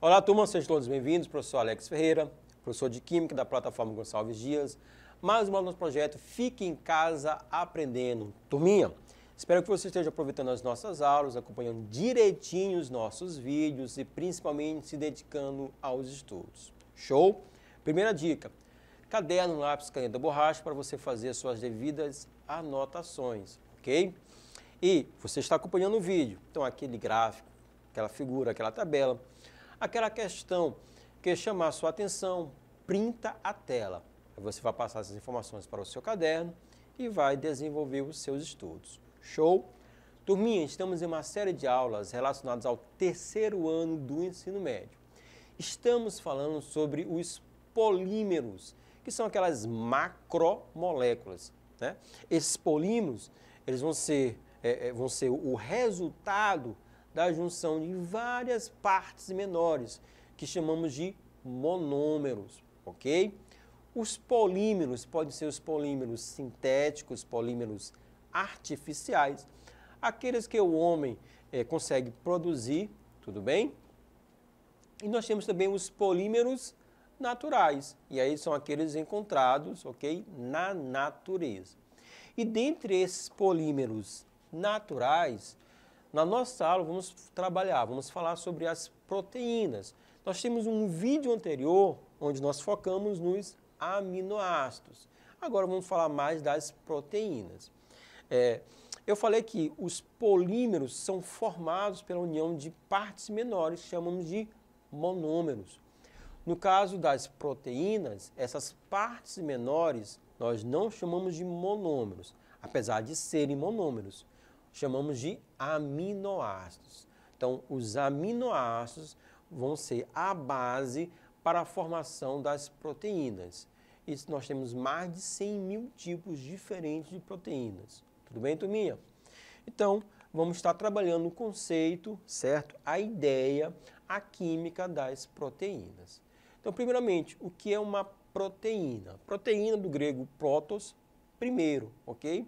Olá, turma, sejam todos bem-vindos. Professor Alex Ferreira, professor de Química da plataforma Gonçalves Dias. Mais um nosso projeto Fique em Casa Aprendendo. Turminha, espero que você esteja aproveitando as nossas aulas, acompanhando direitinho os nossos vídeos e principalmente se dedicando aos estudos. Show? Primeira dica, caderno, lápis, caneta, borracha para você fazer as suas devidas anotações, ok? E você está acompanhando o vídeo, então aquele gráfico, aquela figura, aquela tabela, aquela questão que chamar a sua atenção, printa a tela. Aí você vai passar essas informações para o seu caderno e vai desenvolver os seus estudos. Show? Turminha, estamos em uma série de aulas relacionadas ao terceiro ano do ensino médio. Estamos falando sobre os polímeros, que são aquelas macromoléculas, né? Esses polímeros, eles vão ser o resultado da junção de várias partes menores, que chamamos de monômeros, ok? Os polímeros podem ser os polímeros sintéticos, polímeros artificiais, aqueles que o homem consegue produzir, tudo bem? E nós temos também os polímeros naturais, e aí são aqueles encontrados, ok? Na natureza. E dentre esses polímeros naturais, na nossa aula vamos falar sobre as proteínas. Nós temos um vídeo anterior onde nós focamos nos aminoácidos. Agora vamos falar mais das proteínas. Eu falei que os polímeros são formados pela união de partes menores, que chamamos de monômeros. No caso das proteínas, essas partes menores nós não chamamos de monômeros, apesar de serem monômeros. Chamamos de aminoácidos. Então, os aminoácidos vão ser a base para a formação das proteínas. E nós temos mais de 100 mil tipos diferentes de proteínas. Tudo bem, turminha? Então, vamos estar trabalhando o conceito, certo? A ideia, a química das proteínas. Então, primeiramente, o que é uma proteína? Proteína do grego protos, primeiro, ok?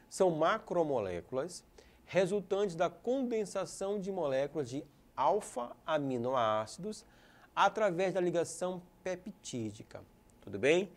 São macromoléculas resultantes da condensação de moléculas de alfa-aminoácidos através da ligação peptídica. Tudo bem?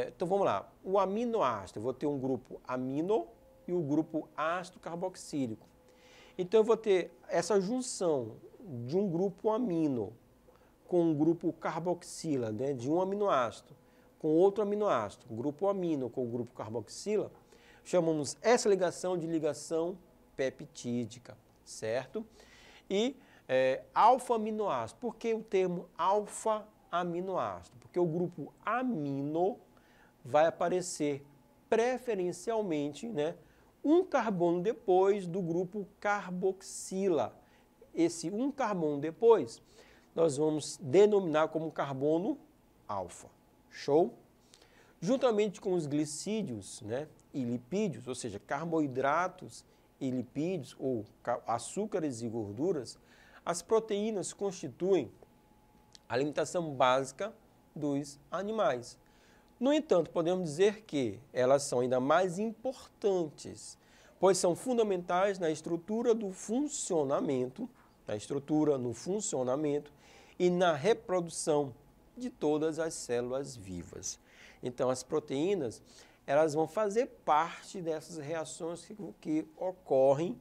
Então vamos lá. O aminoácido, eu vou ter um grupo amino e o grupo ácido carboxílico. Então eu vou ter essa junção de um grupo amino com um grupo carboxila, né, de um aminoácido, com outro aminoácido, um grupo amino com o grupo carboxila. Chamamos essa ligação de ligação peptídica, certo? E alfa-aminoácido. Por que o termo alfa-aminoácido? Porque o grupo amino vai aparecer preferencialmente, né, um carbono depois do grupo carboxila. Esse um carbono depois nós vamos denominar como carbono alfa. Show? Juntamente com os glicídios, né, e lipídios, ou seja, carboidratos e lipídios, ou açúcares e gorduras, as proteínas constituem a alimentação básica dos animais. No entanto, podemos dizer que elas são ainda mais importantes, pois são fundamentais na estrutura do funcionamento, e na reprodução de todas as células vivas. Então, as proteínas, elas vão fazer parte dessas reações que ocorrem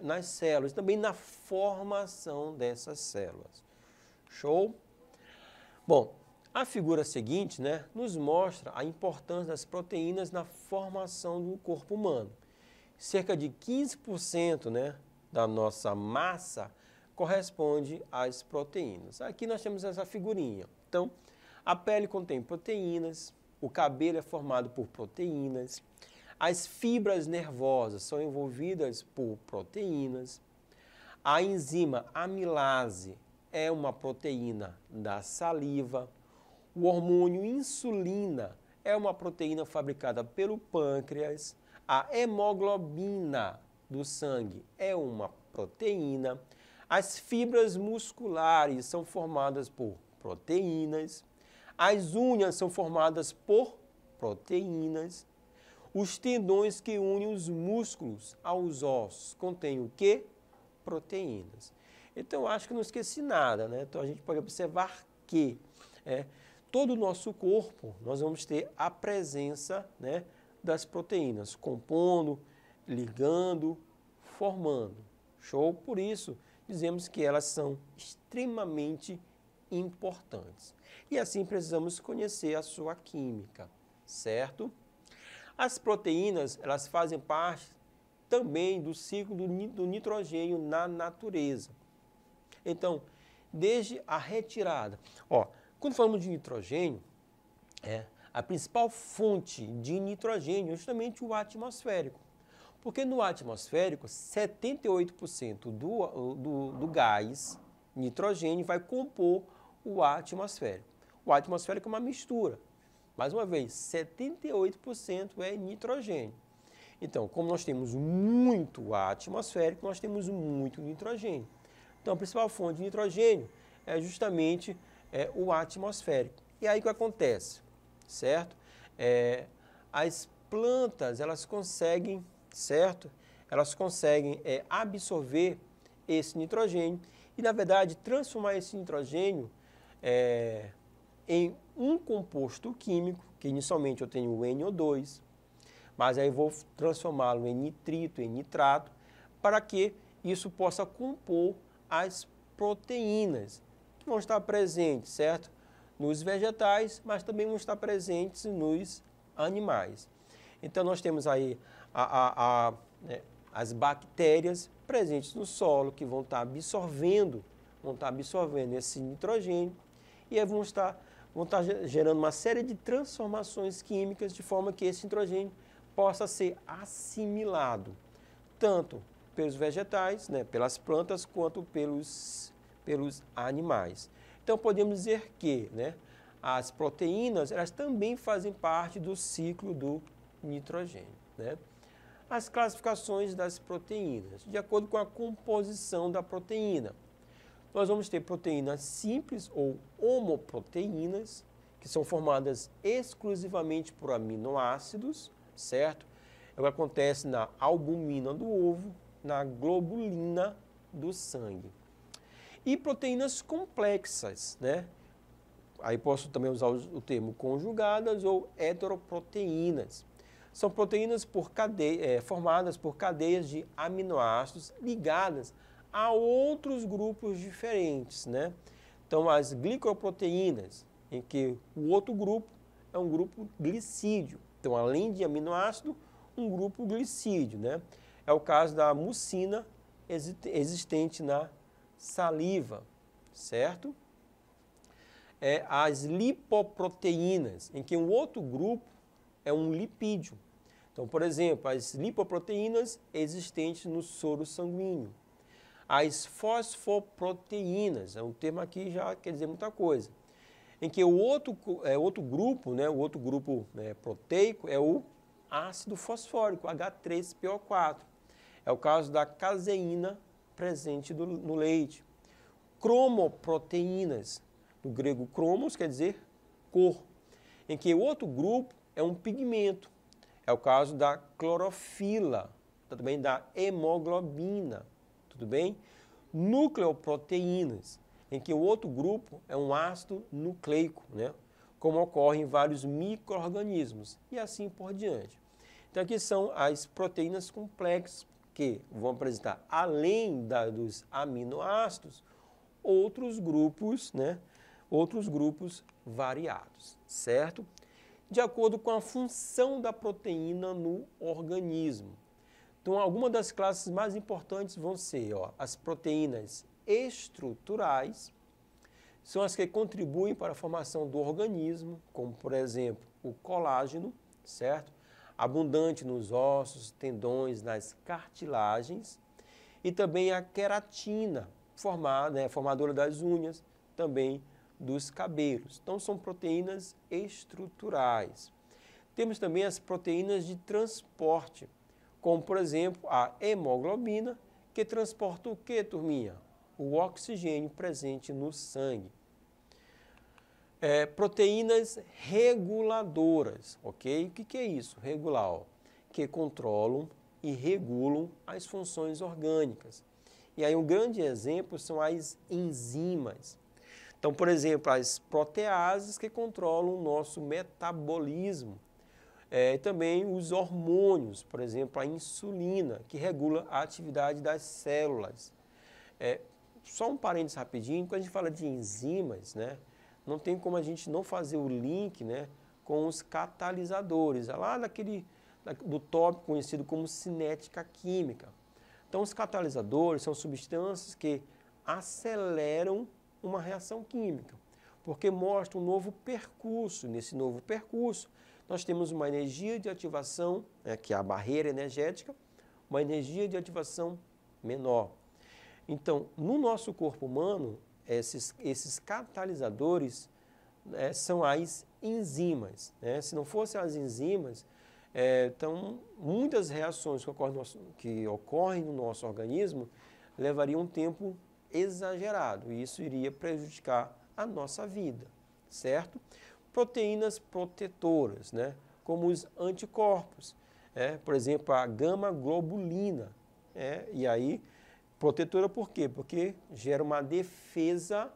nas células, também na formação dessas células. Show? Bom, a figura seguinte, né, nos mostra a importância das proteínas na formação do corpo humano. Cerca de 15%, né, da nossa massa corresponde às proteínas. Aqui nós temos essa figurinha. Então, a pele contém proteínas, o cabelo é formado por proteínas, as fibras nervosas são envolvidas por proteínas, a enzima amilase é uma proteína da saliva, o hormônio insulina é uma proteína fabricada pelo pâncreas, a hemoglobina do sangue é uma proteína, as fibras musculares são formadas por proteínas, As unhas são formadas por proteínas. Os tendões que unem os músculos aos ossos contêm o quê? Proteínas. Então, acho que não esqueci nada, né? Então, a gente pode observar que todo o nosso corpo, nós vamos ter a presença, né, das proteínas, compondo, ligando, formando. Show? Por isso, dizemos que elas são extremamente importantes. E assim precisamos conhecer a sua química, certo? As proteínas, elas fazem parte também do ciclo do nitrogênio na natureza. Então, desde a retirada. Quando falamos de nitrogênio, a principal fonte de nitrogênio é justamente o atmosférico. Porque no atmosférico, 78% do gás nitrogênio vai compor o atmosférico. O atmosférico é uma mistura. Mais uma vez, 78% é nitrogênio. Então, como nós temos muito atmosférico, nós temos muito nitrogênio. Então, a principal fonte de nitrogênio é justamente o atmosférico. E aí o que acontece, certo? As plantas, elas conseguem, certo? Elas conseguem absorver esse nitrogênio e, na verdade, transformar esse nitrogênio em um composto químico, que inicialmente eu tenho o NO2, mas aí eu vou transformá-lo em nitrito, em nitrato, para que isso possa compor as proteínas, que vão estar presentes, certo? Nos vegetais, mas também vão estar presentes nos animais. Então, nós temos aí as bactérias presentes no solo, que vão estar absorvendo esse nitrogênio, e aí vão estar gerando uma série de transformações químicas, de forma que esse nitrogênio possa ser assimilado, tanto pelos vegetais, né, pelas plantas, quanto pelos animais. Então, podemos dizer que, né, as proteínas, elas também fazem parte do ciclo do nitrogênio, né? As classificações das proteínas, de acordo com a composição da proteína. Nós vamos ter proteínas simples ou homoproteínas, que são formadas exclusivamente por aminoácidos, certo? É o que acontece na albumina do ovo, na globulina do sangue. E proteínas complexas, né? Aí posso também usar o termo conjugadas ou heteroproteínas. São proteínas formadas por cadeias de aminoácidos ligadas a outros grupos diferentes, né? Então, as glicoproteínas, em que o outro grupo é um grupo glicídio. Então, além de aminoácido, um grupo glicídio, né? É o caso da mucina existente na saliva, certo? As lipoproteínas, em que um outro grupo é um lipídio. Então, por exemplo, as lipoproteínas existentes no soro sanguíneo. As fosfoproteínas, um termo aqui já quer dizer muita coisa, em que o outro grupo, né, o outro grupo proteico é o ácido fosfórico, H3PO4. É o caso da caseína presente no leite. Cromoproteínas, do grego cromos quer dizer cor, em que o outro grupo é um pigmento. É o caso da clorofila, também da hemoglobina, tudo bem? Nucleoproteínas, em que o outro grupo é um ácido nucleico, né? Como ocorre em vários micro-organismos, e assim por diante. Então, aqui são as proteínas complexas, que vão apresentar, além dos aminoácidos, outros grupos, né? Outros grupos variados, certo? De acordo com a função da proteína no organismo. Então, algumas das classes mais importantes vão ser as proteínas estruturais, são as que contribuem para a formação do organismo, como, por exemplo, o colágeno, certo? Abundante nos ossos, tendões, nas cartilagens, e também a queratina, formadora das unhas, também dos cabelos. Então, são proteínas estruturais. Temos também as proteínas de transporte, como, por exemplo, a hemoglobina, que transporta o que, turminha? O oxigênio presente no sangue. Proteínas reguladoras, ok? O que é isso? Regular, ó, que controlam e regulam as funções orgânicas. E aí um grande exemplo são as enzimas. Então, por exemplo, as proteases que controlam o nosso metabolismo. Também os hormônios, por exemplo, a insulina, que regula a atividade das células. Só um parênteses rapidinho, quando a gente fala de enzimas, né, não tem como a gente não fazer o link, né, com os catalisadores, lá do tópico conhecido como cinética química. Então, os catalisadores são substâncias que aceleram uma reação química, porque mostram um novo percurso. Nesse novo percurso, nós temos uma energia de ativação, que é a barreira energética, uma energia de ativação menor. Então, no nosso corpo humano, esses catalisadores são as enzimas. Se não fossem as enzimas, então muitas reações que ocorrem no nosso organismo levariam um tempo exagerado e isso iria prejudicar a nossa vida, certo? Proteínas protetoras, como os anticorpos, por exemplo, a gama-globulina, e aí protetora por quê? Porque gera uma defesa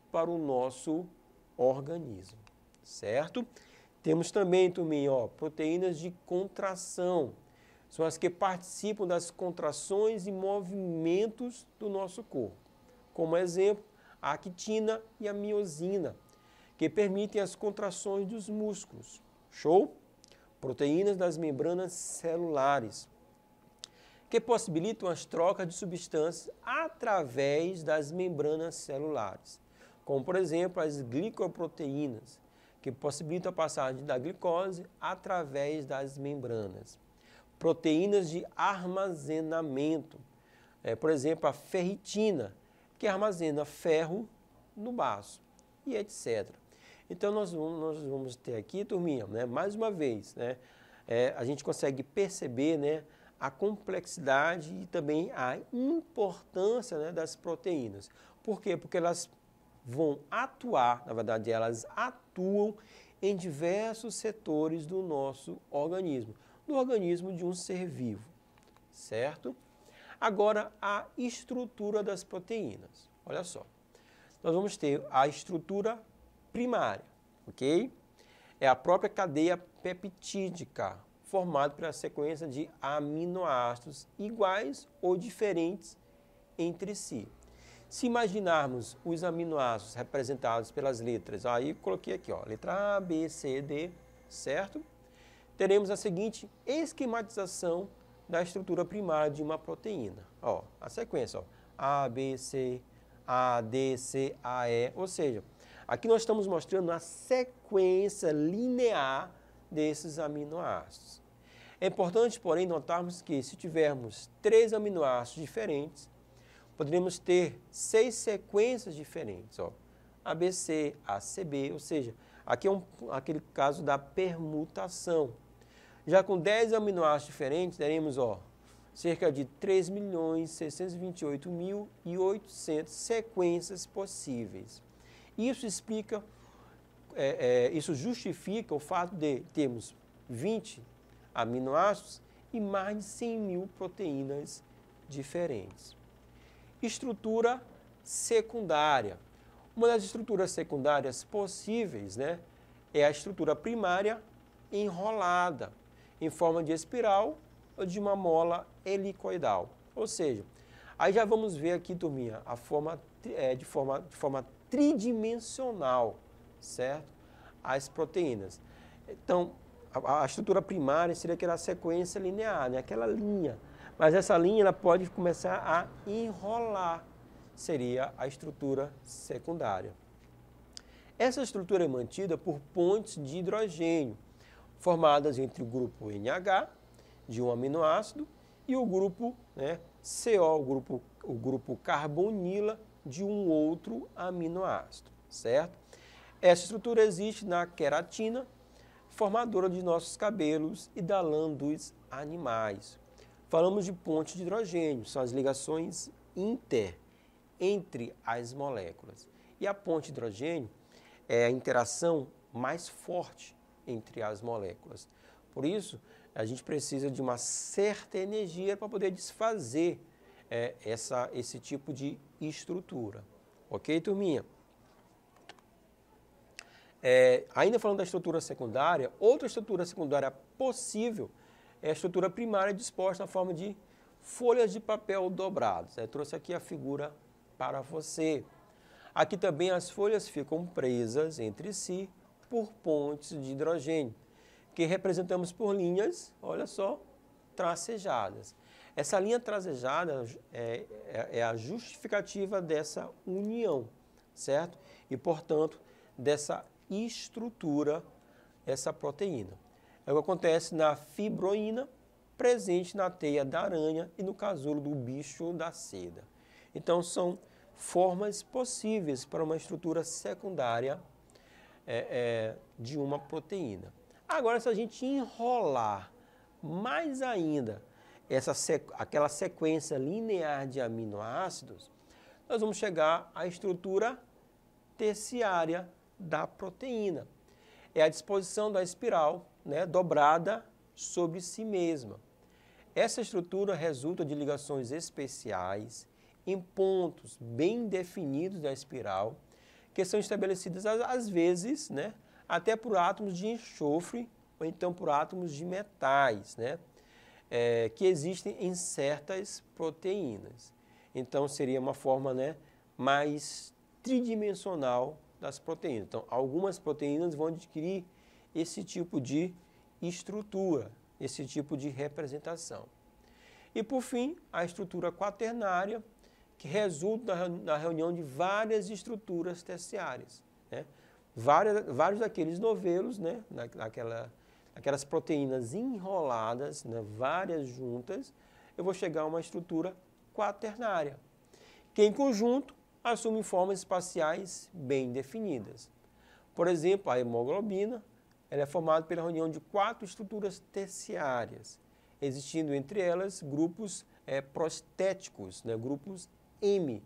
para o nosso organismo, certo? Temos também, turminha, proteínas de contração. São as que participam das contrações e movimentos do nosso corpo. Como exemplo, a actina e a miosina, que permitem as contrações dos músculos. Show? Proteínas das membranas celulares, que possibilitam as trocas de substâncias através das membranas celulares, como, por exemplo, as glicoproteínas, que possibilitam a passagem da glicose através das membranas. Proteínas de armazenamento, por exemplo, a ferritina, que armazena ferro no baço, e etc. Então, nós vamos ter aqui, turminha, mais uma vez, a gente consegue perceber, a complexidade e também a importância, das proteínas. Por quê? Porque elas vão atuar, na verdade, elas atuam em diversos setores do nosso organismo, do organismo de um ser vivo, certo? Agora, a estrutura das proteínas. Olha só, nós vamos ter a estrutura primária, ok? É a própria cadeia peptídica, formada pela sequência de aminoácidos iguais ou diferentes entre si. Se imaginarmos os aminoácidos representados pelas letras, aí coloquei aqui, letra A, B, C, D, certo? Teremos a seguinte esquematização da estrutura primária de uma proteína. A sequência, A, B, C, A, D, C, A, E, ou seja, aqui nós estamos mostrando a sequência linear desses aminoácidos. É importante, porém, notarmos que se tivermos 3 aminoácidos diferentes, poderíamos ter 6 sequências diferentes, ABC, ACB, ou seja, aqui é aquele caso da permutação. Já com 10 aminoácidos diferentes, teremos cerca de 3.628.800 sequências possíveis. Isso explica, isso justifica o fato de termos 20 aminoácidos e mais de 100.000 proteínas diferentes. Estrutura secundária. Uma das estruturas secundárias possíveis, é a estrutura primária enrolada, em forma de espiral ou de uma mola helicoidal. Ou seja, aí já vamos ver aqui, turminha, a forma, de forma tridimensional, certo? As proteínas. Então, a estrutura primária seria aquela sequência linear, aquela linha. Mas essa linha ela pode começar a enrolar, seria a estrutura secundária. Essa estrutura é mantida por pontes de hidrogênio, formadas entre o grupo NH, de um aminoácido, e o grupo CO, o grupo carbonila, de um outro aminoácido, certo? Essa estrutura existe na queratina, formadora de nossos cabelos e da lã dos animais. Falamos de pontes de hidrogênio, são as ligações entre as moléculas. E a ponte de hidrogênio é a interação mais forte entre as moléculas. Por isso, a gente precisa de uma certa energia para poder desfazer esse tipo de estrutura. Ok, turminha? Ainda falando da estrutura secundária, outra estrutura secundária possível é a estrutura primária disposta na forma de folhas de papel dobradas. Eu trouxe aqui a figura para você. Aqui também as folhas ficam presas entre si por pontes de hidrogênio, que representamos por linhas, olha só, tracejadas. Essa linha tracejada é a justificativa dessa união, certo? E, portanto, dessa estrutura, essa proteína. É o que acontece na fibroína, presente na teia da aranha e no casulo do bicho da seda. Então, são formas possíveis para uma estrutura secundária de uma proteína. Agora, se a gente enrolar mais ainda aquela sequência linear de aminoácidos, nós vamos chegar à estrutura terciária da proteína. É a disposição da espiral, né, dobrada sobre si mesma. Essa estrutura resulta de ligações especiais em pontos bem definidos da espiral, que são estabelecidas às vezes, né, até por átomos de enxofre ou então por átomos de metais, né, que existem em certas proteínas. Então, seria uma forma, né, mais tridimensional das proteínas. Então, algumas proteínas vão adquirir esse tipo de estrutura, esse tipo de representação. E, por fim, a estrutura quaternária, que resulta na reunião de várias estruturas terciárias, né? Vários daqueles novelos, né, aquelas proteínas enroladas, né, várias juntas, eu vou chegar a uma estrutura quaternária, que em conjunto assume formas espaciais bem definidas. Por exemplo, a hemoglobina ela é formada pela reunião de 4 estruturas terciárias, existindo entre elas grupos prostéticos, né, grupos M,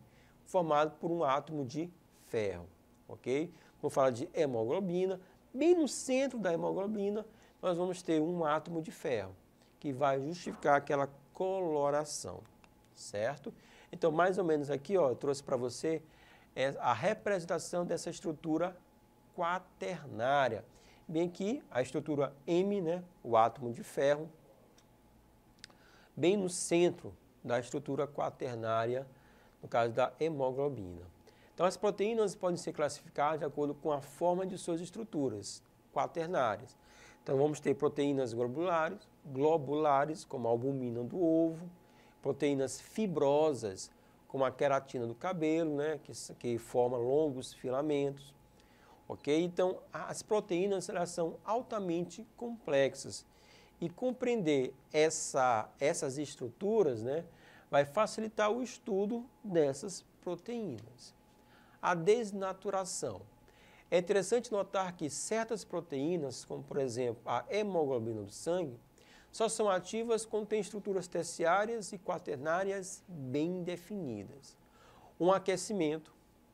formado por um átomo de ferro, ok? Vamos falar de hemoglobina. Bem no centro da hemoglobina, nós vamos ter um átomo de ferro, que vai justificar aquela coloração, certo? Então, mais ou menos aqui, ó, eu trouxe para você a representação dessa estrutura quaternária. Bem que a estrutura M, né, o átomo de ferro, bem no centro da estrutura quaternária, no caso da hemoglobina. Então, as proteínas podem ser classificadas de acordo com a forma de suas estruturas quaternárias. Então, vamos ter proteínas globulares, como a albumina do ovo, proteínas fibrosas, como a queratina do cabelo, né, que forma longos filamentos. Ok? Então, as proteínas elas são altamente complexas. E compreender essas estruturas, né, vai facilitar o estudo dessas proteínas. A desnaturação. É interessante notar que certas proteínas, como por exemplo a hemoglobina do sangue, só são ativas quando têm estruturas terciárias e quaternárias bem definidas. Um aquecimento,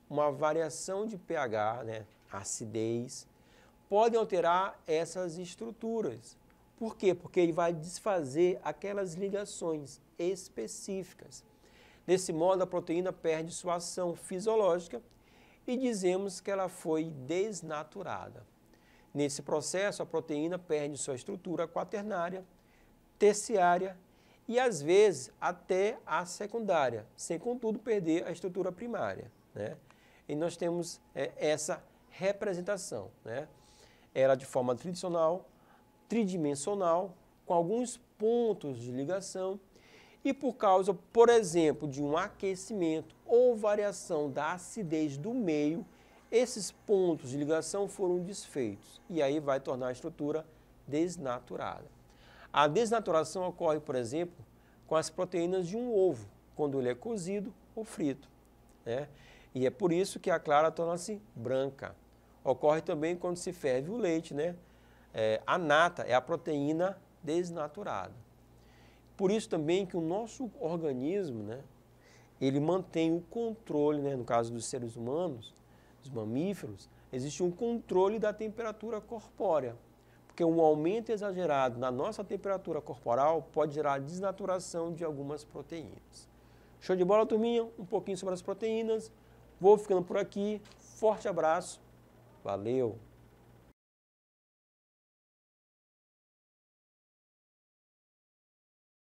uma variação de pH, né, acidez, podem alterar essas estruturas. Por quê? Porque ele vai desfazer aquelas ligações específicas. Desse modo, a proteína perde sua ação fisiológica e dizemos que ela foi desnaturada. Nesse processo, a proteína perde sua estrutura quaternária, terciária e, às vezes, até a secundária, sem, contudo, perder a estrutura primária, né? E nós temos essa representação, né? Ela de forma tridimensional, com alguns pontos de ligação e por causa, por exemplo, de um aquecimento ou variação da acidez do meio, esses pontos de ligação foram desfeitos e aí vai tornar a estrutura desnaturada. A desnaturação ocorre, por exemplo, com as proteínas de um ovo, quando ele é cozido ou frito, né? E é por isso que a clara torna-se branca. Ocorre também quando se ferve o leite, né? A nata é a proteína desnaturada. Por isso também que o nosso organismo, né, ele mantém o controle, né, no caso dos seres humanos, dos mamíferos, existe um controle da temperatura corpórea. Porque um aumento exagerado na nossa temperatura corporal pode gerar desnaturação de algumas proteínas. Show de bola, turminha? Um pouquinho sobre as proteínas. Vou ficando por aqui. Forte abraço. Valeu!